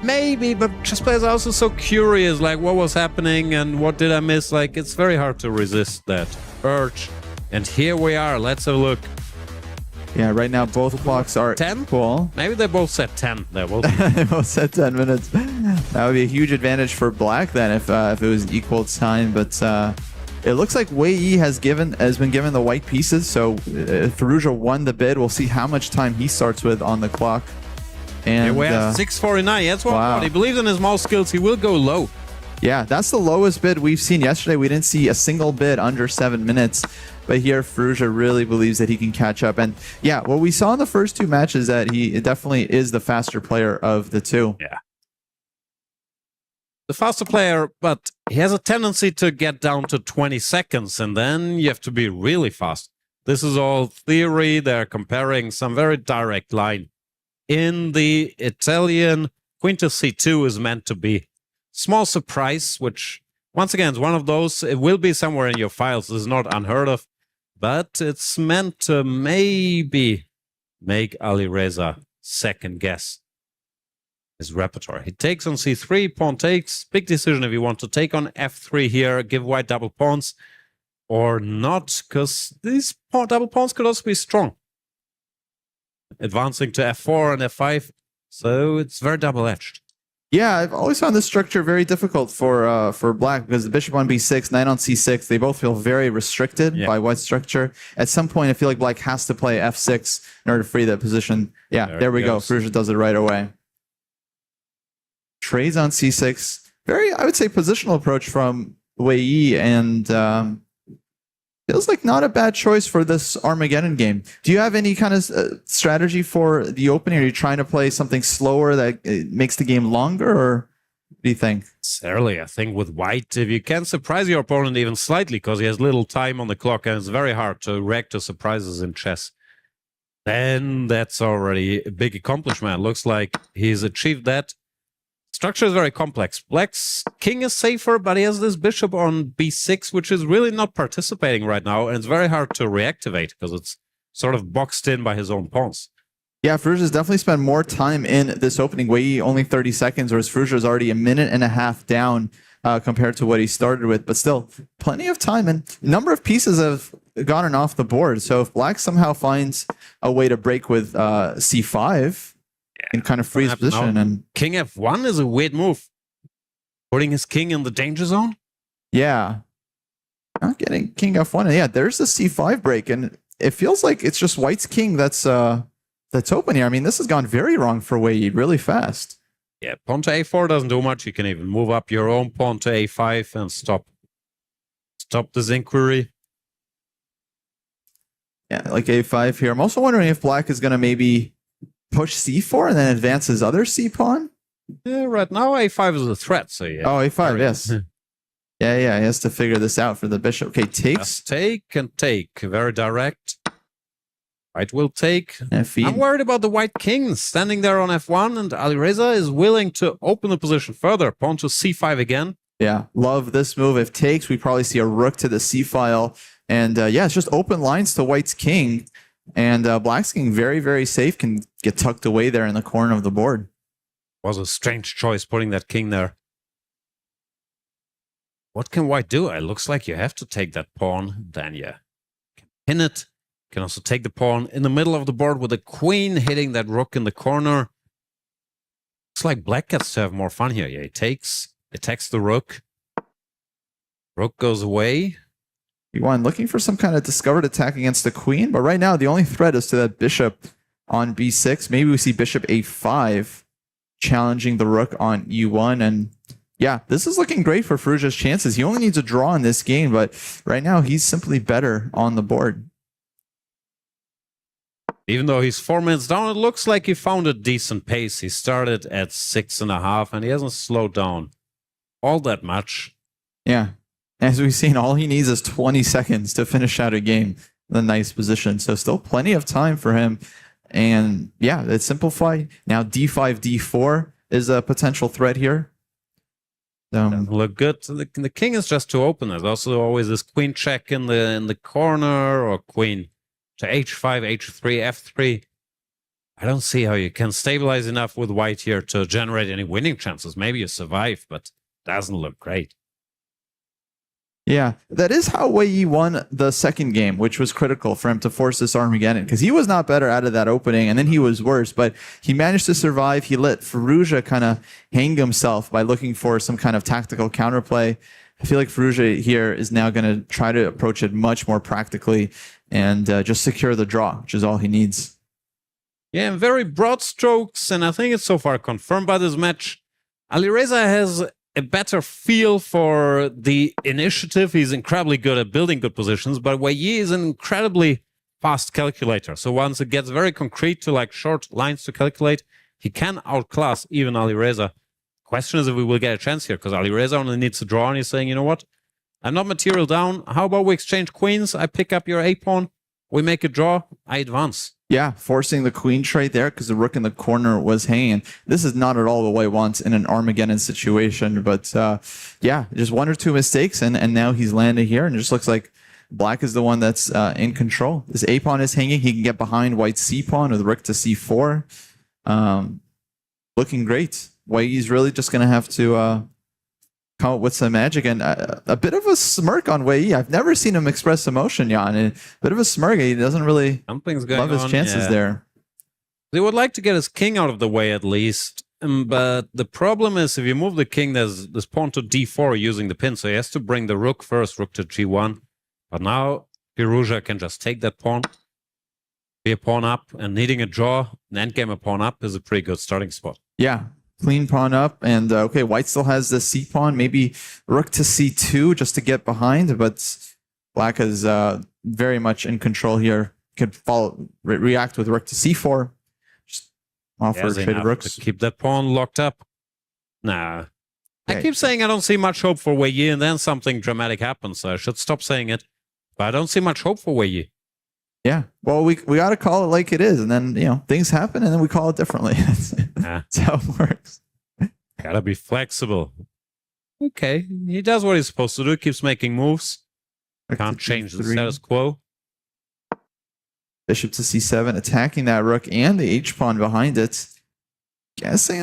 Maybe, but chess players are also so curious, like what was happening and what did I miss. Like, it's very hard to resist that urge. And here we are. Let's have a look. Yeah, right now both clocks are 10? Cool. Maybe they both said 10. They both they both said 10 minutes. That would be a huge advantage for Black then if it was equal time. But it looks like Wei Yi has been given the white pieces. So Firouzja won the bid. We'll see how much time he starts with on the clock. And here we have 649. That's what wow. He believes in his mouse skills. He will go low. Yeah, that's the lowest bid we've seen. Yesterday, we didn't see a single bid under 7 minutes. But here, Firouzja really believes that he can catch up. And yeah, what we saw in the first two matches that he definitely is the faster player of the two. Yeah. The faster player, but he has a tendency to get down to 20 seconds. And then you have to be really fast. This is all theory. They're comparing some very direct line. In the Italian, Queen to C2 is meant to be small surprise, which once again is one of those. It will be somewhere in your files. This is not unheard of, but it's meant to maybe make Alireza second guess his repertoire. He takes on C3, pawn takes. Big decision if you want to take on F3 here, give white double pawns or not, because these double pawns could also be strong. Advancing to F4 and F5, so it's very double-edged. Yeah, I've always found this structure very difficult for Black because the bishop on B6, knight on C6, they both feel very restricted by white structure. At some point, I feel like Black has to play F6 in order to free that position. Yeah, there we go. Firouzja does it right away. Trades on C6. Very, I would say, positional approach from Wei Yi, and feels like not a bad choice for this Armageddon game. Do you have any kind of strategy for the opening? Are you trying to play something slower that makes the game longer, or what do you think? Necessarily, I think with white, if you can surprise your opponent even slightly, because he has little time on the clock and it's very hard to react to surprises in chess, then that's already a big accomplishment. Looks like he's achieved that. Structure is very complex. Black's king is safer, but he has this bishop on b6, which is really not participating right now, and it's very hard to reactivate because it's sort of boxed in by his own pawns. Yeah, Firouzja's definitely spent more time in this opening. Wei Yi only 30 seconds, whereas Firouzja is already a minute and a half down compared to what he started with, but still plenty of time, and a number of pieces have gotten off the board. So if Black somehow finds a way to break with c5, and kind of free his position. And King F1 is a weird move. Putting his king in the danger zone? Yeah. Not getting King F1. And yeah, there's the C5 break, and it feels like it's just White's king that's open here. I mean, this has gone very wrong for Wei Yi really fast. Yeah, pawn to A4 doesn't do much. You can even move up your own pawn to A5 and stop this inquiry. Yeah, like A5 here. I'm also wondering if Black is going to maybe push C4 and then advance his other C pawn? Yeah, right now A5 is a threat, so yeah. Oh, A5, yes. Yeah, he has to figure this out for the bishop. Okay, takes. Just take and take. Very direct. White will take. F8. I'm worried about the white king standing there on F1, and Alireza is willing to open the position further. Pawn to C5 again. Yeah, love this move. If takes, we probably see a rook to the C file. And yeah, it's just open lines to White's king. And Black's king very, very safe, can get tucked away there in the corner of the board. Was a strange choice putting that king there. What can White do? It looks like you have to take that pawn. Then you can pin it. You can also take the pawn in the middle of the board with the queen hitting that rook in the corner. Looks like Black gets to have more fun here. Yeah, he takes, attacks the rook. Rook goes away. B1 looking for some kind of discovered attack against the queen, but right now the only threat is to that bishop on b6. Maybe we see bishop a5 challenging the rook on e1, and yeah, this is looking great for Firouzja's chances. He only needs a draw in this game, but right now he's simply better on the board. Even though he's 4 minutes down, it looks like he found a decent pace. He started at 6.5, and he hasn't slowed down all that much. Yeah. As we've seen, all he needs is 20 seconds to finish out a game in a nice position. So still plenty of time for him. And yeah, it's simplified. Now d5, d4 is a potential threat here. Doesn't look good. The king is just too open. There's also always this queen check in the corner, or queen to h5, h3, f3. I don't see how you can stabilize enough with white here to generate any winning chances. Maybe you survive, but doesn't look great. Yeah, that is how Wei Yi won the second game, which was critical for him to force this Armageddon, because he was not better out of that opening, and then he was worse, but he managed to survive. He let Firouzja kind of hang himself by looking for some kind of tactical counterplay. I feel like Firouzja here is now going to try to approach it much more practically and just secure the draw, which is all he needs. Yeah, in very broad strokes, and I think it's so far confirmed by this match, Alireza has a better feel for the initiative. He's incredibly good at building good positions, but Wei Yi is an incredibly fast calculator. So once it gets very concrete to like short lines to calculate, he can outclass even Alireza. Question is if we will get a chance here, because Alireza only needs to draw, and he's saying, you know what? I'm not material down. How about we exchange queens? I pick up your A-pawn. We make a draw. I advance. Yeah, forcing the queen trade there because the rook in the corner was hanging. This is not at all what Wei wants in an Armageddon situation. But yeah, just one or two mistakes, and now he's landed here, and it just looks like black is the one that's in control. This A pawn is hanging. He can get behind white's C pawn with rook to C4. Looking great. Wei Yi's really just going to have to come up with some magic, and a bit of a smirk on Wei Yi. I've never seen him express emotion, Jan. And a bit of a smirk. He doesn't really love his chances there. They would like to get his king out of the way at least. But the problem is if you move the king, there's this pawn to d4 using the pin. So he has to bring the rook first, rook to g1. But now Firouzja can just take that pawn, be a pawn up, and needing a draw, an endgame a pawn up is a pretty good starting spot. Yeah. Clean pawn up, and okay, white still has the c pawn, maybe rook to c2 just to get behind, but black is very much in control here. Could react with rook to c4, just offer a trade of rooks. To keep that pawn locked up. Nah. Okay. I keep saying I don't see much hope for Wei Yi, and then something dramatic happens, so I should stop saying it. But I don't see much hope for Wei Yi. Yeah, well, we got to call it like it is, and then, you know, things happen, and then we call it differently. That's how it works. Gotta be flexible. Okay, he does what he's supposed to do, keeps making moves. Can't change the status quo. Bishop to c7, attacking that rook and the h-pawn behind it. Guessing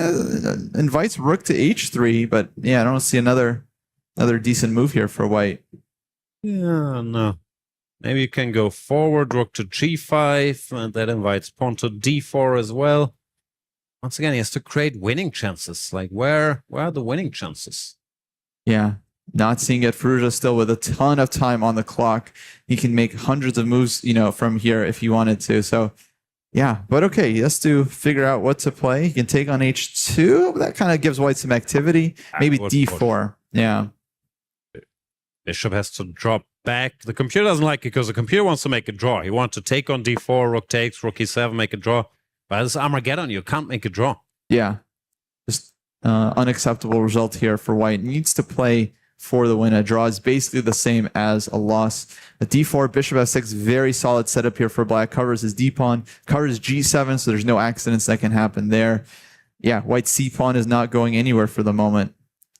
invites rook to h3, but yeah, I don't see another decent move here for white. Yeah, no. Maybe you can go forward, rook to g5, and that invites pawn to d4 as well. Once again, he has to create winning chances. Like, where are the winning chances? Yeah, not seeing it. Firouzja still with a ton of time on the clock. He can make hundreds of moves, you know, from here if he wanted to. So, yeah, but okay, he has to figure out what to play. He can take on h2. That kind of gives white some activity. Maybe d4. Yeah. Bishop has to drop back. The computer doesn't like it because the computer wants to make a draw. He wants to take on d4, rook takes, rook e7, make a draw. But it's Armageddon, you can't make a draw. Yeah. Just unacceptable result here for white. Needs to play for the win. A draw is basically the same as a loss. A d4, bishop f6, very solid setup here for black. Covers his d-pawn, covers g7, so there's no accidents that can happen there. Yeah, white's c-pawn is not going anywhere for the moment.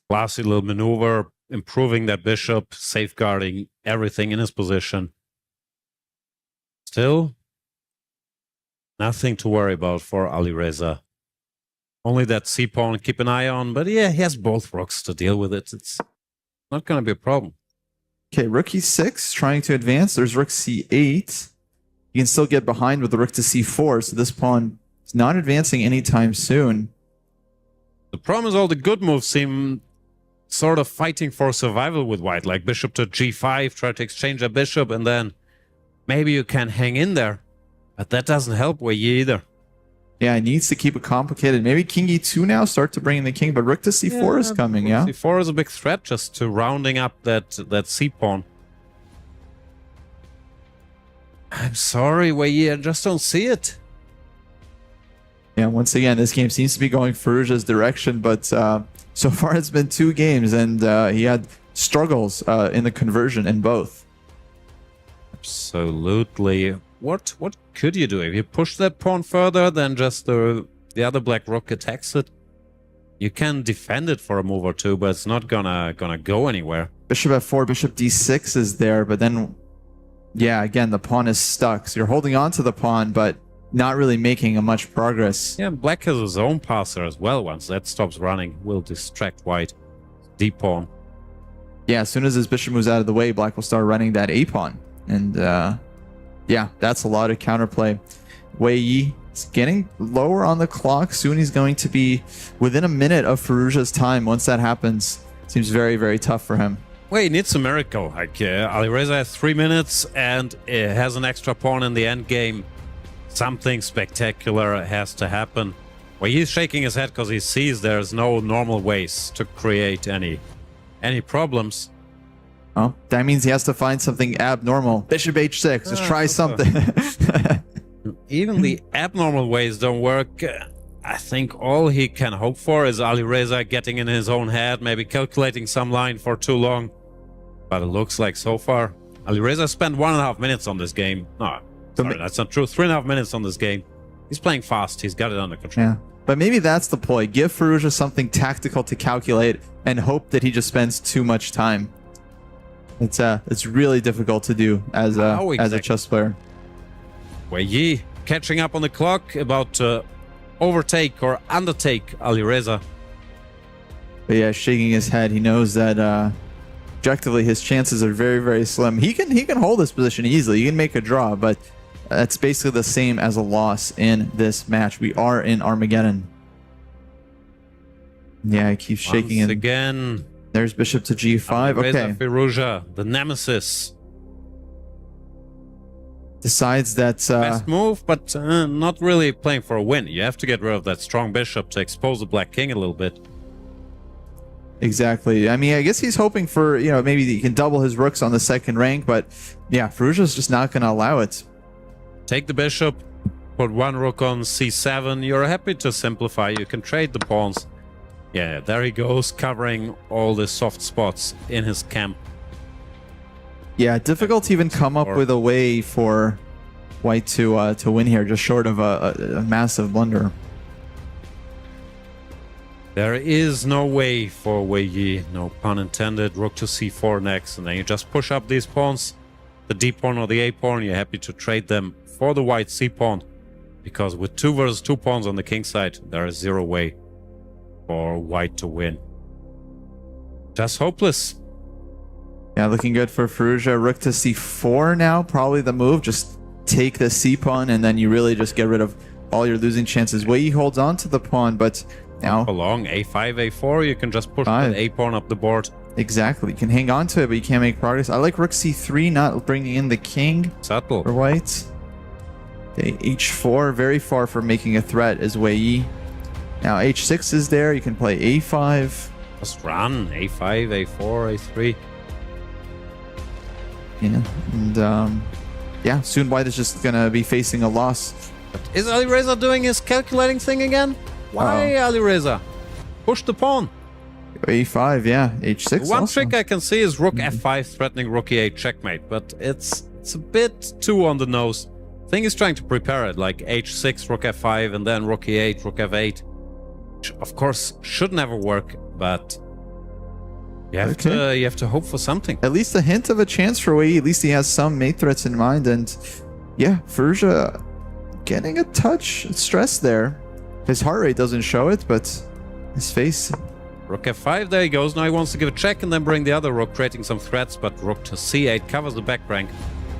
Classy little maneuver, improving that bishop, safeguarding everything in his position. Still, nothing to worry about for Alireza. Only that c-pawn, keep an eye on. But yeah, he has both rooks to deal with it. It's not going to be a problem. Okay, rook e6, trying to advance. There's rook c8. You can still get behind with the rook to c4, so this pawn is not advancing anytime soon. The problem is all the good moves seem sort of fighting for survival with white, like bishop to g5, try to exchange a bishop, and then maybe you can hang in there. But that doesn't help Wei Yi either. Yeah, it needs to keep it complicated. Maybe king e2 now, start to bring in the king, but rook to c4 is coming, yeah? c4 is a big threat just to rounding up that c-pawn. I'm sorry, Wei Yi, I just don't see it. Yeah, once again, this game seems to be going Firouzja's direction, but so far it's been 2 games, and he had struggles in the conversion in both. Absolutely. What could you do? If you push that pawn further, then just the other black rook attacks it. You can defend it for a move or two, but it's not gonna go anywhere. Bishop f4, bishop d6 is there, but then, yeah, again, the pawn is stuck. So you're holding on to the pawn, but not really making much progress. Yeah, black has his own passer as well. Once that stops running, will distract white. D pawn. Yeah, as soon as his bishop moves out of the way, black will start running that A pawn. And yeah, that's a lot of counterplay. Wei Yi is getting lower on the clock. Soon he's going to be within a minute of Firouzja's time. Once that happens, seems very, very tough for him. Well, he needs a miracle. Like Alireza has 3 minutes and has an extra pawn in the end game. Something spectacular has to happen. Well, he's shaking his head because he sees there's no normal ways to create any problems. Oh, that means he has to find something abnormal. Bishop h6. Just try something. Even the abnormal ways don't work. I think all he can hope for is Alireza getting in his own head, maybe calculating some line for too long. But it looks like so far, Alireza spent 1.5 minutes on this game. No, sorry, that's not true. 3.5 minutes on this game. He's playing fast. He's got it under control. Yeah, but maybe that's the ploy. Give Firouzja something tactical to calculate and hope that he just spends too much time. It's really difficult to do as a chess player. Wei Yi catching up on the clock, about to overtake or undertake Alireza. But yeah, shaking his head. He knows that objectively his chances are very, very slim. He can hold this position easily. He can make a draw, but that's basically the same as a loss in this match. We are in Armageddon. Yeah, he keeps shaking it again. There's bishop to g5. Okay. Firouzja, the nemesis. Decides that best move, but not really playing for a win. You have to get rid of that strong bishop to expose the black king a little bit. Exactly. I mean, I guess he's hoping for, you know, maybe he can double his rooks on the second rank, but yeah, Firouzja's just not going to allow it. Take the bishop, put one rook on c7. You're happy to simplify. You can trade the pawns. Yeah, there he goes, covering all the soft spots in his camp. Yeah, difficult to even come up with a way for white to win here, just short of a massive blunder. There is no way for Wei Yi, no pun intended. Rook to c4 next, and then you just push up these pawns, the d pawn or the a pawn. You're happy to trade them for the white c pawn, because with 2 versus 2 pawns on the king side, there is zero way for white to win. Just hopeless. Yeah, looking good for Firouzja. Rook to c4 now, probably the move. Just take the c pawn, and then you really just get rid of all your losing chances. Wei Yi holds on to the pawn, but now along a5, a4, you can just push the a pawn up the board. Exactly, you can hang on to it, but you can't make progress. I like rook c3, not bringing in the king. Subtle for white. Okay, h4, very far from making a threat is Wei Yi. Now h6 is there. You can play a5. Just run a5, a4, a3. Yeah, and yeah, soon white is just gonna be facing a loss. But is Alireza doing his calculating thing again? Why, Alireza? Push the pawn. a5, yeah, h6. One also. trick I can see is rook f5 threatening rook e8 checkmate, but it's a bit too on the nose. I think he's trying to prepare it, like h6, rook f5, and then rook e8, rook f8. Which of course should never work, but you have to hope for something. At least a hint of a chance for Wei Yi. At least he has some mate threats in mind, and yeah, Firouzja getting a touch stress there. His heart rate doesn't show it, but his face. Rook f5, there he goes. Now he wants to give a check and then bring the other rook, creating some threats, but rook to c8 covers the back rank.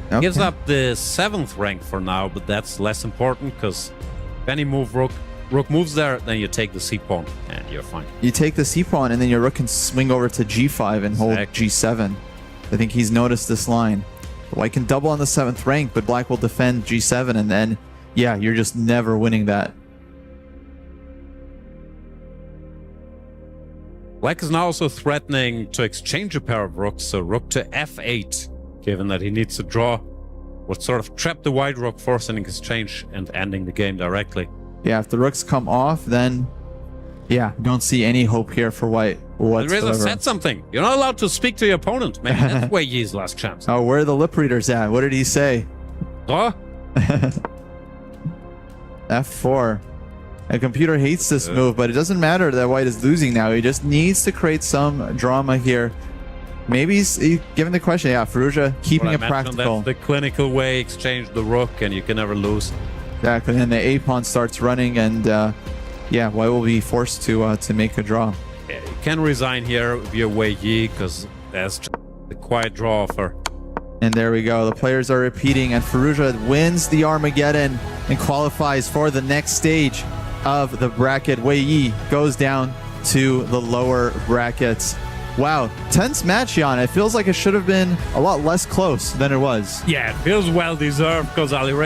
Okay. Gives up the 7th rank for now, but that's less important, because if any move rook moves there, then you take the c pawn and you're fine. You take the c pawn, and then your rook can swing over to g5 and hold g7. I think he's noticed this line. White can double on the 7th rank, but black will defend g7, and then yeah, you're just never winning that. Black is now also threatening to exchange a pair of rooks, so rook to f8, given that he needs to draw, would sort of trap the white rook, forcing an exchange and ending the game directly. Yeah, if the rooks come off, then yeah, don't see any hope here for white whatsoever. Alireza said something. You're not allowed to speak to your opponent. Maybe that's Wei Yi's last chance. Oh, where are the lip readers at? What did he say? Draw? f4. A computer hates this move, but it doesn't matter that white is losing now. He just needs to create some drama here. Maybe he's given the question. Yeah, Firouzja keeping it practical. That's the clinical way, exchange the rook, and you can never lose. Exactly. And the A pawn starts running, and yeah, White will be forced to make a draw. Yeah, you can resign here with your Wei Yi because that's just a quiet draw offer. And there we go. The players are repeating, and Firouzja wins the Armageddon and qualifies for the next stage of the bracket. Wei Yi goes down to the lower brackets. Wow, tense match, Jan. It feels like it should have been a lot less close than it was. Yeah, it feels well deserved because Alireza